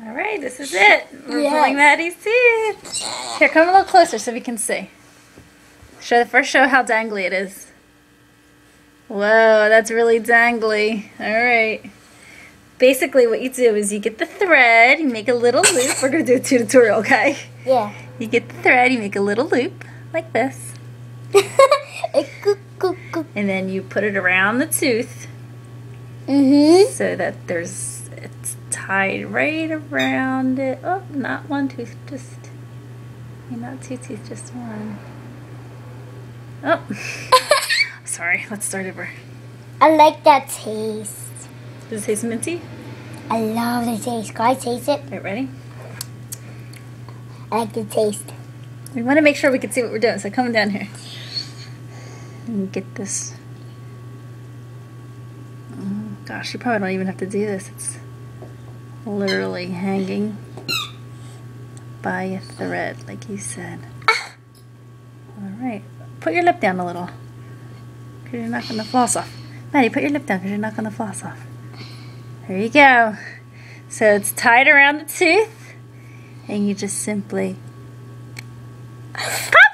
All right, this is it. We're Yes. pulling Maddie's teeth. Here, come a little closer so we can see. Show how dangly it is. Whoa, that's really dangly. All right. Basically, what you do is you get the thread, you make a little loop. We're going to do a tutorial, okay? Yeah. You get the thread, you make a little loop like this. And then you put it around the tooth so that it's tied right around it. Oh, not one tooth, not two teeth, just one. Oh, sorry, let's start over. I like that taste. Does it taste minty? I love the taste. Can I taste it? Right, ready? I like the taste. We want to make sure we can see what we're doing, so come down here. And get this. Oh, gosh, you probably don't even have to do this. It's literally hanging by a thread, like you said. All right. Put your lip down a little, because you're not going to floss off. Maddie, put your lip down, because you're not going to floss off. There you go. So it's tied around the tooth, and you just simply pop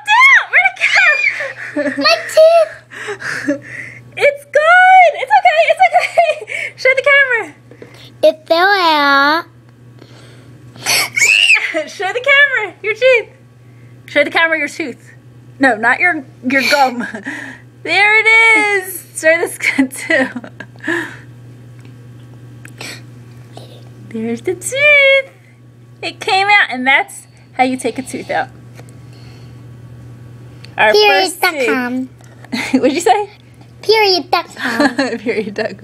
down! Where'd it go? My teeth! It's good! It's okay! It's okay! Show the camera! It fell out. Show the camera your teeth. Show the camera your tooth. No, not your gum. There it is! Show this good too. There's the tooth! It came out, and that's how you take a tooth out. Our first tooth. Period.com. What'd you say? Period.com. Period.com.